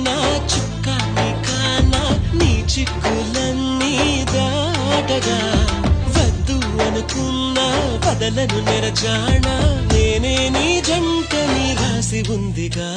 నా చుక్క నీ కానా నీ చిక్కులన్నీ దాటగా వద్దు అనుకున్నా వదలను నెరజాణ నేనే నీ జంట నీ రాసి ఉందిగా